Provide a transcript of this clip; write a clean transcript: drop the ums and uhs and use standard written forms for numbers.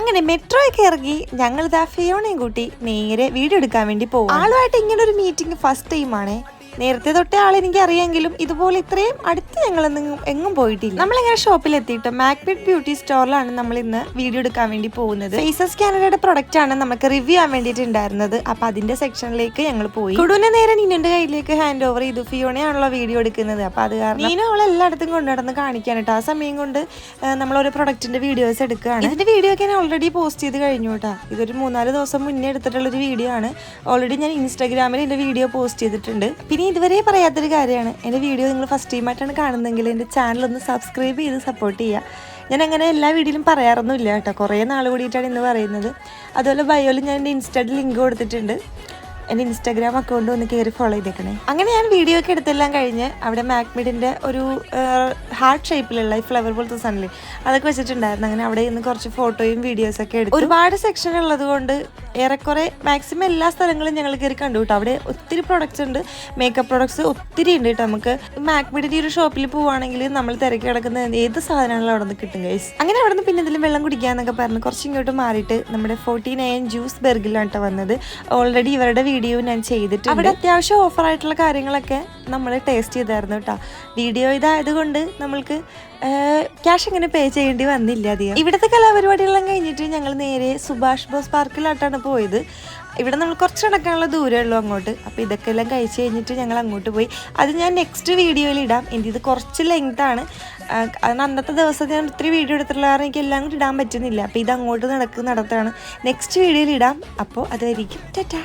അങ്ങനെ മെട്രോയൊക്കെ ഇറങ്ങി ഞങ്ങൾ ഫിയോണയും കൂട്ടി നേരെ വീഡിയോ എടുക്കാൻ വേണ്ടി പോകും. ആളുമായിട്ട് ഇങ്ങനെ ഒരു മീറ്റിംഗ് ഫസ്റ്റ് ടൈമാണ്. നേരത്തെ തൊട്ടേ ആളെനിക്ക് അറിയാമെങ്കിലും ഇതുപോലെ ഇത്രയും അടുത്ത് ഞങ്ങളൊന്നും എങ്ങും പോയിട്ടില്ല. നമ്മളിങ്ങനെ ഷോപ്പിലെത്തിയിട്ട് മാക്ബിറ്റ് ബ്യൂട്ടി സ്റ്റോറിലാണ് നമ്മൾ ഇന്ന് വീഡിയോ എടുക്കാൻ വേണ്ടി പോകുന്നത്. ഫേസസ് കാനഡയുടെ പ്രൊഡക്റ്റ് ആണ് നമുക്ക് റിവ്യൂ ചെയ്യാൻ വേണ്ടിയിട്ടുണ്ടായിരുന്നത്. അപ്പൊ അതിന്റെ സെക്ഷനിലേക്ക് ഞങ്ങൾ പോയി. കുടുവിനെ നേരെ നിന്നുന്റെ കയ്യിലേക്ക് ഹാൻഡ് ഓവർ ചെയ്തു. ഫിയോണയാണല്ലോ വീഡിയോ എടുക്കുന്നത്. അപ്പൊ അത് കാരണം നീന അവളെ എല്ലായിടത്തും കൊണ്ടുനടന്ന് കാണിക്കാൻ കേട്ടോ. ആ സമയം കൊണ്ട് നമ്മൾ ഒരു പ്രൊഡക്റ്റിന്റെ വീഡിയോസ് എടുക്കുകയാണ്. ഇതിന്റെ വീഡിയോ ഒക്കെ ഞാൻ ഓൾറെഡി പോസ്റ്റ് ചെയ്ത് കഴിഞ്ഞു കേട്ടോ. ഇതൊരു 3-4 ദിവസം മുന്നേ എടുത്തിട്ടുള്ളൊരു വീഡിയോ ആണ്. ഓൾറെഡി ഞാൻ ഇൻസ്റ്റാഗ്രാമിൽ ഇതിന്റെ വീഡിയോ പോസ്റ്റ് ചെയ്തിട്ടുണ്ട്. പിന്നെ ഇതുവരെ പറയാത്തൊരു കാര്യമാണ്, എൻ്റെ വീഡിയോ നിങ്ങൾ ഫസ്റ്റ് ടൈമായിട്ടാണ് കാണുന്നതെങ്കിൽ എൻ്റെ ചാനലൊന്ന് സബ്സ്ക്രൈബ് ചെയ്ത് സപ്പോർട്ട് ചെയ്യുക. ഞാൻ അങ്ങനെ എല്ലാ വീഡിയോയിലും പറയാറൊന്നുമില്ല കേട്ടോ. കുറേ നാൾ കൂടിയിട്ടാണ് ഇന്ന് പറയുന്നത്. അതുപോലെ ബയോയിൽ ഞാൻ എൻ്റെ ഇൻസ്റ്റയുടെ ലിങ്ക് കൊടുത്തിട്ടുണ്ട്. എൻ്റെ ഇൻസ്റ്റാഗ്രാം അക്കൗണ്ട് ഒന്ന് കയറി ഫോളോ ചെയ്തേക്കണേ. അങ്ങനെ ഞാൻ വീഡിയോ ഒക്കെ എടുത്തെല്ലാം കഴിഞ്ഞ് അവിടെ മാക്മിഡിൻ്റെ ഒരു ഹാർട്ട് ഷേപ്പിലുള്ള ഈ ഫ്ലവർ പോലത്തെ സണ്ണിൽ അതൊക്കെ വെച്ചിട്ടുണ്ടായിരുന്നു. അങ്ങനെ അവിടെ നിന്ന് കുറച്ച് ഫോട്ടോയും വീഡിയോസൊക്കെ എടുത്തു. ഒരുപാട് സെക്ഷൻ ഉള്ളത് കൊണ്ട് ഏറെക്കുറെ മാക്സിമം എല്ലാ സ്ഥലങ്ങളും ഞങ്ങൾ കയറി കണ്ടു കേട്ടോ. അവിടെ ഒത്തിരി പ്രൊഡക്ട്സ് ഉണ്ട്, മേക്കപ്പ് പ്രൊഡക്ട്സ് ഒത്തിരി ഉണ്ട് കേട്ടോ. നമുക്ക് മാക്മിഡിൻ്റെ ഒരു ഷോപ്പിൽ പോവുകയാണെങ്കിൽ നമ്മൾ തിരക്കി കിടക്കുന്ന ഏത് സാധനങ്ങളും അവിടെ നിന്ന് കിട്ടും ഗൈസ്. അങ്ങനെ അവിടെ നിന്ന് പിന്നെ എന്തെങ്കിലും വെള്ളം കുടിക്കാന്നൊക്കെ പറഞ്ഞ് കുറച്ച് ഇങ്ങോട്ട് മാറിയിട്ട് നമ്മുടെ 49 ജ്യൂസ് ബെർഗിലാണ് കേട്ടോ വന്നത്. ഓൾറെഡി ഇവരുടെ വീഡിയോ ഞാൻ ചെയ്തിട്ട് അവിടെ അത്യാവശ്യം ഓഫർ ആയിട്ടുള്ള കാര്യങ്ങളൊക്കെ നമ്മൾ ടേസ്റ്റ് ചെയ്തായിരുന്നു കേട്ടോ. വീഡിയോ ഇതായത് കൊണ്ട് നമ്മൾക്ക് ക്യാഷ് ഇങ്ങനെ പേ ചെയ്യേണ്ടി വന്നില്ല അധികം. ഇവിടുത്തെ കലാപരിപാടികളെല്ലാം കഴിഞ്ഞിട്ട് ഞങ്ങൾ നേരെ സുഭാഷ് ബോസ് പാർക്കിലായിട്ടാണ് പോയത്. ഇവിടെ നമ്മൾ കുറച്ച് നടക്കാനുള്ള ദൂരമേ ഉള്ളൂ അങ്ങോട്ട്. അപ്പോൾ ഇതൊക്കെ എല്ലാം കഴിച്ച് കഴിഞ്ഞിട്ട് ഞങ്ങൾ അങ്ങോട്ട് പോയി. അത് ഞാൻ നെക്സ്റ്റ് വീഡിയോയിൽ ഇടാം. എൻ്റെ ഇത് കുറച്ച് ലെങ്താണ്. അന്നത്തെ ദിവസം ഞാൻ ഒത്തിരി വീഡിയോ എടുത്തിട്ടുള്ള കാരണം എനിക്ക് എല്ലാം കൂടി ഇടാൻ പറ്റുന്നില്ല. അപ്പോൾ ഇത് അങ്ങോട്ട് നടത്താണ് നെക്സ്റ്റ് വീഡിയോയിൽ ഇടാം. അപ്പോൾ അതായിരിക്കും ടാറ്റാ.